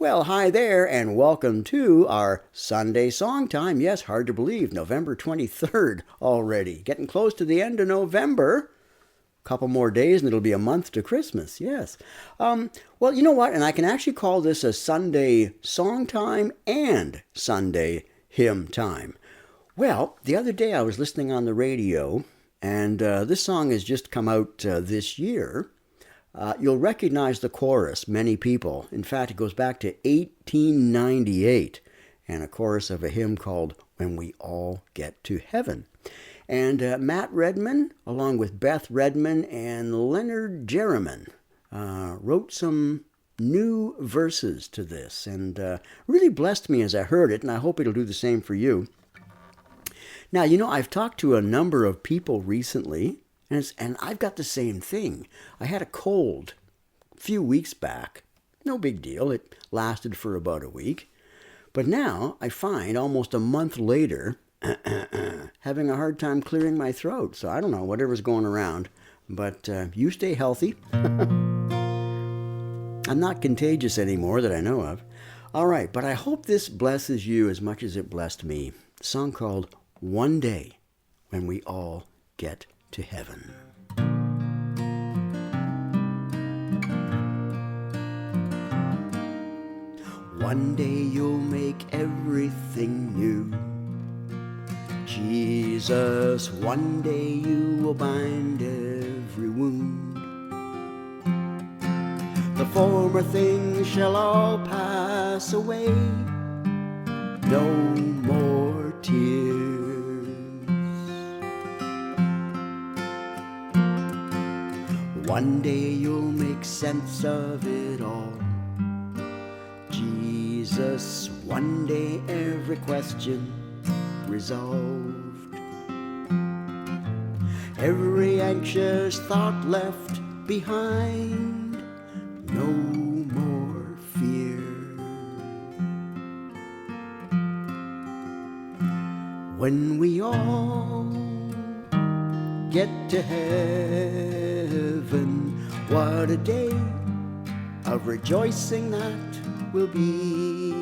Well, hi there, and welcome to our Sunday Song Time. Yes, hard to believe, November 23rd already. Getting close to the end of November. Couple more days and it'll be a month to Christmas. Yes. Well, you know what? And I can actually call this a Sunday song time and Sunday hymn time. Well, the other day I was listening on the radio, and this song has just come out this year. You'll recognize the chorus, many people. In fact, it goes back to 1898, and a chorus of a hymn called When We All Get to Heaven. And Matt Redman, along with Beth Redman and Leonard Jerriman, wrote some new verses to this, and really blessed me as I heard it, and I hope it'll do the same for you. Now, you know, I've talked to a number of people recently, and I've got the same thing. I had a cold a few weeks back. No big deal. It lasted for about a week. But now I find almost a month later having a hard time clearing my throat. So I don't know, whatever's going around. But you stay healthy. I'm not contagious anymore that I know of. All right, but I hope this blesses you as much as it blessed me. A song called One Day When We All Get to Heaven. One day you'll make everything new. Jesus, one day you will bind every wound. The former things shall all pass away. No more tears. One day you'll make sense of it all. Jesus, one day every question resolved. Every anxious thought left behind. No more fear. When we all get to heaven, what a day of rejoicing that will be.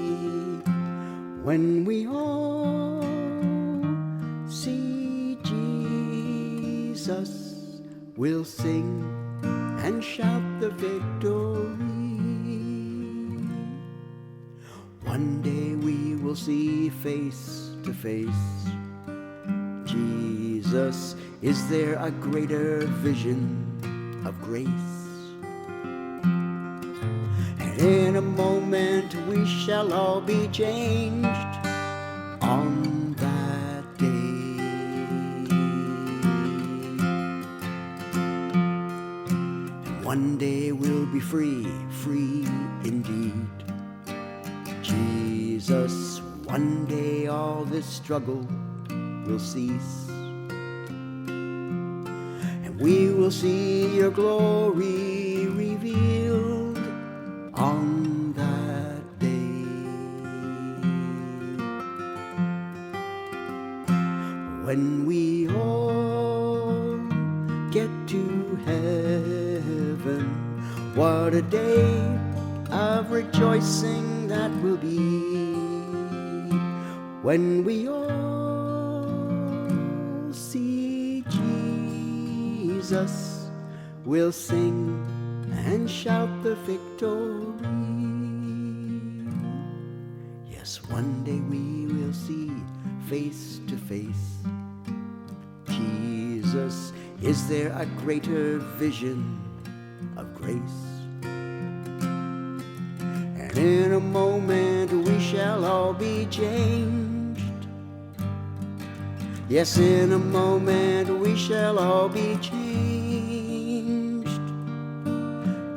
When we all see Jesus, we'll sing and shout the victory. One day we will see face to face Jesus. Is there a greater vision of grace? And in a moment we shall all be changed on that day. And one day we'll be free, free indeed. Jesus, one day all this struggle will cease. And we will see your glory revealed on that day. When we all get to heaven, what a day of rejoicing that will be. When we all see Jesus, we'll sing and shout the victory. Yes, one day we will see face to face Jesus. Is there a greater vision of grace? And in a moment we shall all be changed. Yes, in a moment we shall all be changed.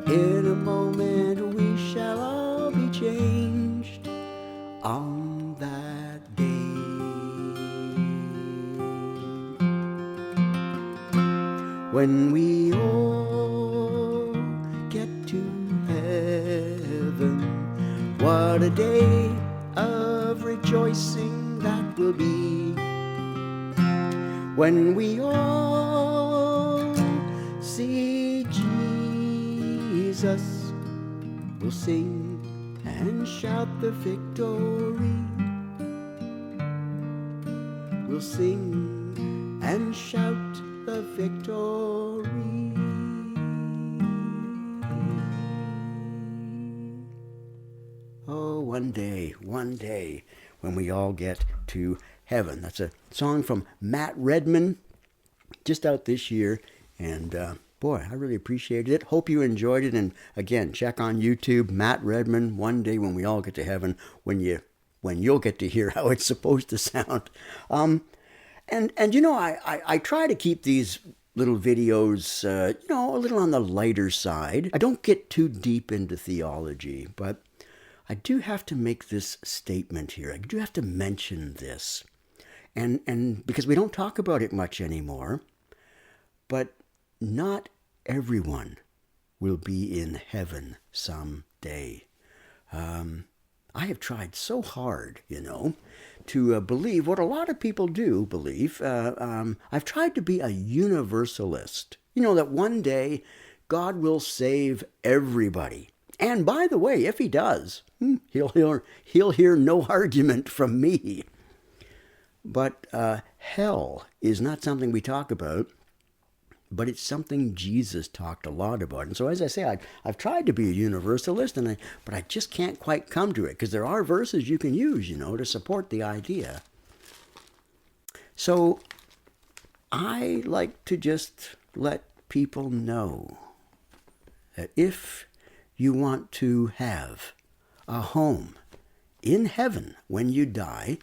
In a moment we shall all be changed on that day. When we all get to heaven, what a day of rejoicing that will be. When we all see Jesus, we'll sing and shout the victory. We'll sing and shout the victory. Oh, one day, when we all get to heaven. That's a song from Matt Redman, just out this year. And boy, I really appreciated it. Hope you enjoyed it. And again, check on YouTube, Matt Redman, One Day When We All Get to Heaven, when you'll get to hear how it's supposed to sound. And you know, I try to keep these little videos, a little on the lighter side. I don't get too deep into theology, but I do have to make this statement here. I do have to mention this. And because we don't talk about it much anymore, but not everyone will be in heaven someday. I have tried so hard, to believe what a lot of people do believe. I've tried to be a universalist. That one day God will save everybody. And by the way, if he does, he'll hear no argument from me. But hell is not something we talk about, but it's something Jesus talked a lot about. And so, as I say, I've tried to be a universalist, but I just can't quite come to it, because there are verses you can use, to support the idea. So I like to just let people know that if you want to have a home in heaven when you die,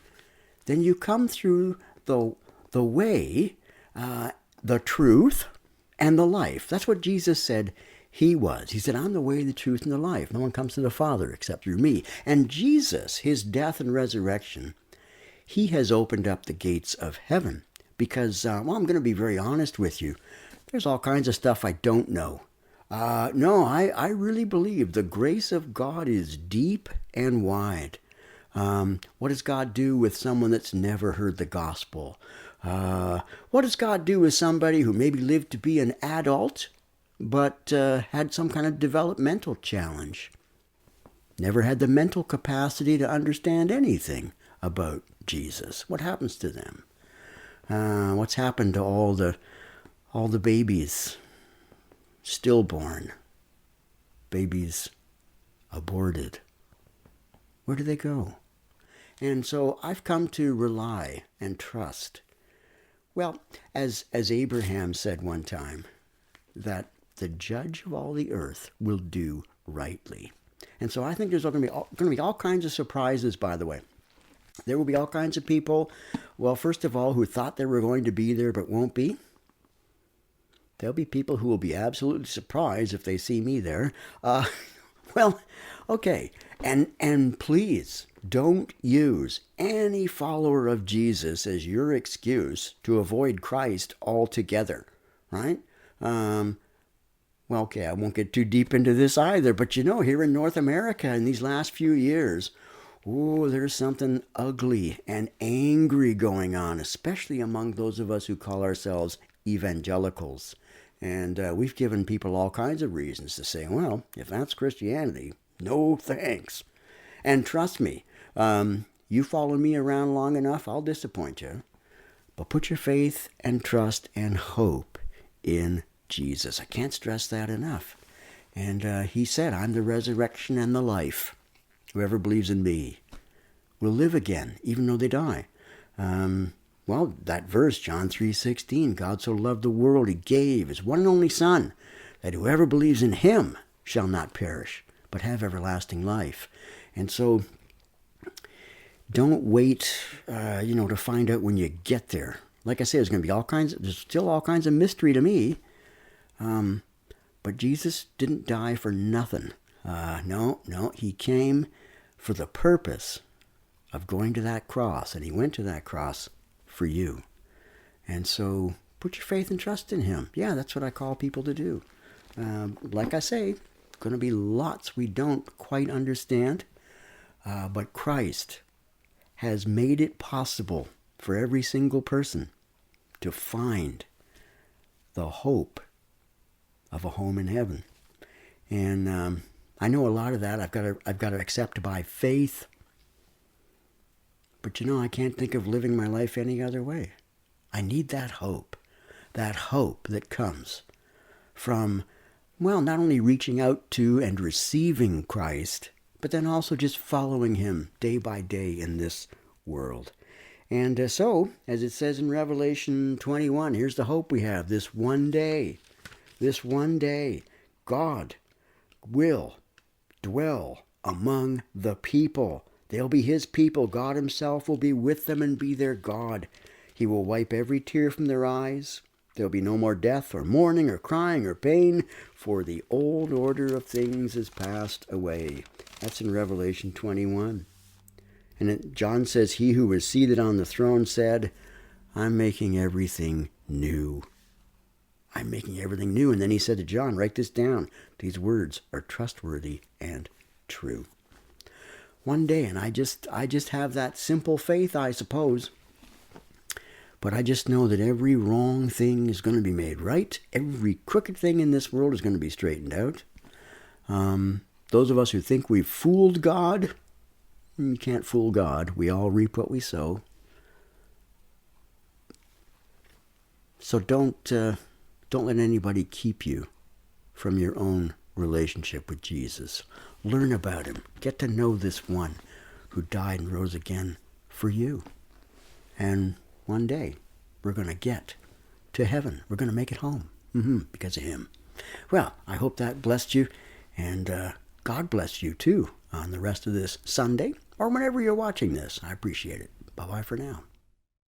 then you come through the way, the truth, and the life. That's what Jesus said he was. He said, I'm the way, the truth, and the life. No one comes to the Father except through me. And Jesus, his death and resurrection, he has opened up the gates of heaven. Because, I'm going to be very honest with you. There's all kinds of stuff I don't know. No, I really believe the grace of God is deep and wide. What does God do with someone that's never heard the gospel? What does God do with somebody who maybe lived to be an adult, but had some kind of developmental challenge? Never had the mental capacity to understand anything about Jesus. What happens to them? What's happened to all the babies stillborn, babies aborted? Where do they go? And so I've come to rely and trust. Well, as Abraham said one time, that the judge of all the earth will do rightly. And so I think there's going to be all kinds of surprises, by the way. There will be all kinds of people, well, first of all, who thought they were going to be there but won't be. There'll be people who will be absolutely surprised if they see me there. Well, okay. And please don't use any follower of Jesus as your excuse to avoid Christ altogether, right? Well, okay, I won't get too deep into this either, but here in North America in these last few years, there's something ugly and angry going on, especially among those of us who call ourselves evangelicals. And we've given people all kinds of reasons to say, well, if that's Christianity, no thanks. And trust me, you follow me around long enough, I'll disappoint you. But put your faith and trust and hope in Jesus. I can't stress that enough. And he said, I'm the resurrection and the life. Whoever believes in me will live again, even though they die. Well, that verse, John 3:16, God so loved the world, he gave his one and only Son, that whoever believes in him shall not perish, but have everlasting life. And so don't wait, to find out when you get there. Like I said, there's still all kinds of mystery to me. But Jesus didn't die for nothing. No, he came for the purpose of going to that cross, and he went to that cross for you. And so put your faith and trust in him. Yeah, that's what I call people to do. Like I say, going to be lots we don't quite understand, but Christ has made it possible for every single person to find the hope of a home in heaven. And I know a lot of that I've got to accept by faith. But I can't think of living my life any other way. I need that hope that comes from, well, not only reaching out to and receiving Christ, but then also just following him day by day in this world. And so, as it says in Revelation 21, here's the hope we have. This one day, God will dwell among the people. They'll be his people. God himself will be with them and be their God. He will wipe every tear from their eyes. There'll be no more death or mourning or crying or pain, for the old order of things is passed away. That's in Revelation 21. And John says, he who was seated on the throne said, I'm making everything new. I'm making everything new. And then he said to John, write this down. These words are trustworthy and true. One day, and I just have that simple faith, I suppose. But I just know that every wrong thing is going to be made right. Every crooked thing in this world is going to be straightened out. Those of us who think we've fooled God, you can't fool God. We all reap what we sow. So don't let anybody keep you from your own relationship with Jesus. Learn about him. Get to know this one who died and rose again for you. And one day, we're going to get to heaven. We're going to make it home because of him. Well, I hope that blessed you, and God bless you too on the rest of this Sunday, or whenever you're watching this. I appreciate it. Bye-bye for now.